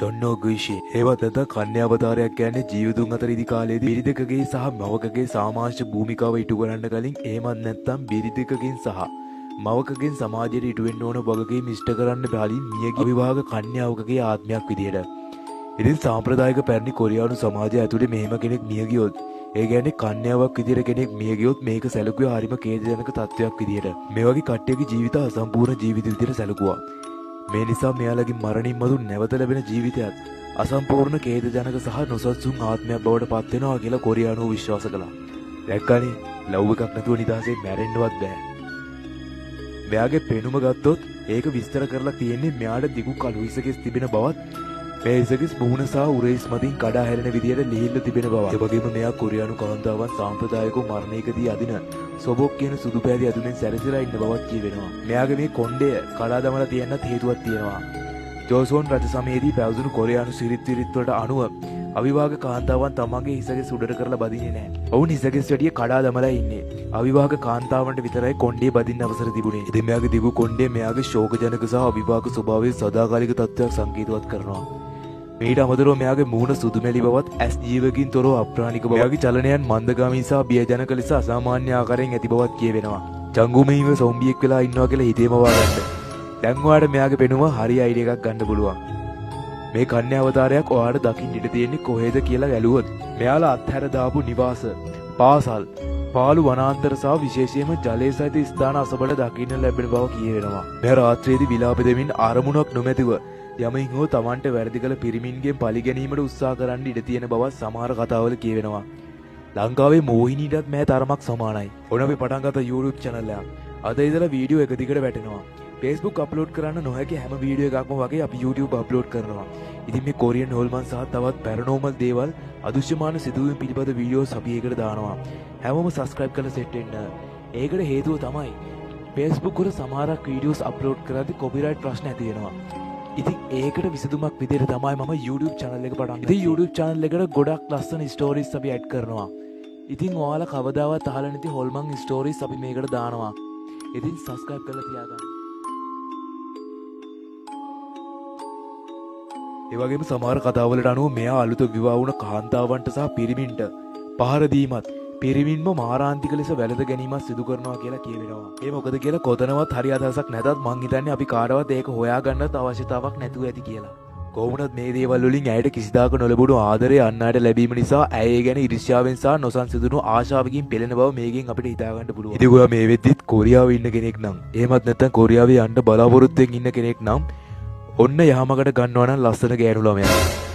චොන්නෝ ගුයිෂි ඒවත් නැත කන්‍යාවතාරයක් කියන්නේ ජීවිතුන් අතර ඉදි කාලයේදී බිරිඳකගේ සහ මවකගේ සමාජ භූමිකාව ඉටු කරන්න කලින් එහෙමත් නැත්නම් බිරිඳකගෙන් සහ මවකගෙන් සමාජයට ඉටු වෙන්න ඕන වගකීම් ඉෂ්ට කරන්න බැලින් මියගිය අවිවාහක කන්‍යාවකගේ ආත්මයක් විදියට. ඉතින් සාම්ප්‍රදායික පැරණි කොරියානු සමාජය ඇතුලේ මෙහෙම කෙනෙක් මිය ගියොත් ඒ කියන්නේ කන්‍යාවක් විදියට කෙනෙක් මිය ගියොත් මේක සැලකුවේ හරිම ඛේදජනක තත්ත්වයක් විදියට. මේ වගේ කට්ටියගේ ජීවිත අසම්පූර්ණ ජීවිත විදියට සැලකුවා. මේ නිසා මෙයාලගේ මරණින් මතු නැවත ලැබෙන ජීවිතයත් අසම්පූර්ණ ඛේදජනක සහ නොසන්සුන් ආත්මයක් බවට පත් වෙනවා කියලා කොරියානුව විශ්වාස කළා. දැක්කනේ ලව් එකක් නැතුව නිදහසේ මැරෙන්නවත් බෑ. මෙයාගේ පෙනුම ගත්තොත් ඒක විස්තර කරලා තියෙන්නේ මෙයාට දිගු කළු හිසකෙස් තිබෙන බවත් මේ හිසකෙස් මුහුණ සහ උරහිස් මතින් කඩා හැලෙන විදියට ලිහිල්ල තිබෙන බවත්. ඒ වගේම මෙයා කොරියානු කාන්තාවන් සාම්ප්‍රදායික මරණයකදී අදින සොබොක් කියන සුදු පැහැති ඇතුලෙන් සැරසිලා ඉන්න බවත් කියවෙනවා. මෙයාගේ මේ කොණ්ඩය කඩා දමලා තියන්නත් හේතුවක් තියෙනවා. ජෝසෝන් රජ සමයේදී පැවසුණු කොරියානු සිරිත් විරිත් වලට අනුව අවිවාහක කාන්තාවන් තමන්ගේ හිසකෙස් උඩට කරලා බදින්නේ නැහැ. ඔවුන් හිසකෙස් වැඩිය කඩා දමලා ඉන්නේ. අවිවාහක කාන්තාවන්ට විතරයි කොණ්ඩේ බදින්න අවසර තිබුණේ. ඉතින් මෙයාගේ දිගු කොණ්ඩේ මෙයාගේ ශෝකජනක සහ අවිවාහක ස්වභාවයේ සදාකාලික තත්ත්වයක් සංකේතවත් කරනවා. මීට අමතරව මෙයාගේ මූණ සුදුමැලි බවත් ඇස් ජීවකින් තොරව අප්‍රාණික බව. මෙයාගේ චලනයන් මන්දගාමී සහ බියජනක ලෙස අසාමාන්‍ය ආකාරයෙන් ඇති බවත් කියවෙනවා. චංගුමීව සොම්බියෙක් වෙලා ඉන්නවා කියලා හිතේම වාගන්න. දැන් ඔයාලට මෙයාගේ පෙනුම හරි අයිඩියා එකක් ගන්න පුළුවන්. මේ කන්‍යාවතාරයක් ඔයාලට දකින්න ඉඩ තියෙන්නේ කොහෙද කියලා ඇලුවොත් මෙයාලා අත්හැර දාපු නිවාස, පාසල්, පාළු වනාන්තර සහ විශේෂයෙන්ම ජලයේ සහිත ස්ථාන අසබඩ දකින්න ලැබෙන බව කියවෙනවා. මෙයා රාත්‍රියේදී විලාප දෙමින් අරමුණක් නොමැතිව යමින් හෝ Tamanට වැරදි කළ පිරිමින්ගෙන් පලි ගැනීමට උත්සාහ කරන්න ඉඩ තියෙන බවත් සමහර කතාවල කියවෙනවා. ලංකාවේ මෝහිනීටත් මේ තරමක් සමානයි. ඔන්න අපි පටන් ගත්ත YouTube channel එකක්. අද ඉඳලා වීඩියෝ එක දිගට වැටෙනවා. Facebook අප්ලෝඩ් කරන්න නොහැකි හැම වීඩියෝ එකක්ම වගේ අපි YouTube අප්ලෝඩ් කරනවා. ඉතින් මේ කොරියන් හොල්මන් සහ තවත් පැරනෝමල් දේවල් අදෘශ්‍යමාන සිදුවීම් පිළිබඳ වීඩියෝස් අපි ඒකට දානවා. හැමෝම subscribe කරලා set වෙන්න. ඒකට හේතුව තමයි Facebook වල සමහරක් වීඩියෝස් අප්ලෝඩ් කරද්දී copyright ප්‍රශ්න ඇති වෙනවා. ඉතින් ඒකට විසඳුමක් විදිහට තමයි මම YouTube channel එක පටන් ගත්තේ. ඉතින් YouTube channel එකට ගොඩක් ලස්සන stories අපි add කරනවා. ඉතින් ඔයාලා කවදාවත් අහලා නැති හොල්මන් stories අපි මේකට දානවා. ඉතින් subscribe කරලා තියාගන්න. ඒ වගේම සමහර කතාවලට අනුව මෙයා අලුත විවාහ වුණ කාන්තාවන්ට සහ පිරිමින්ට පහර දීමත් පිරිමින්ම මාරාන්තික ලෙස වැළඳ ගැනීමක් සිදු කරනවා කියලා කියවෙනවා. ඒ මොකද කියලා කොතනවත් හරි අදහසක් නැතත් මං හිතන්නේ අපි කාටවත් ඒක හොයාගන්නත් අවශ්‍යතාවක් නැතුව ඇති කියලා. කොහොමුණත් මේ දේවල් වලින් ඇයට කිසිදාක නොලැබුණු ආදරය අන් අයට ලැබීම නිසා ඇය ඒ ගැන ඉරිෂ්‍යාවෙන් සහ නොසන්සුදුණු ආශාවකින් පෙළෙන බව මේකෙන් අපිට හිතා ගන්න පුළුවන්. ඉතින් ඔයා මේ වෙද්දිත් කොරියාවේ ඉන්න කෙනෙක් නම් එහෙමත් නැත්නම් කොරියාවේ යන්න බලාපොරොත්තු වෙමින් ඉන්න කෙනෙක් නම් ඔන්න යහමකට ගන්නවා නම් ලස්සන ගෑනු ළමයා.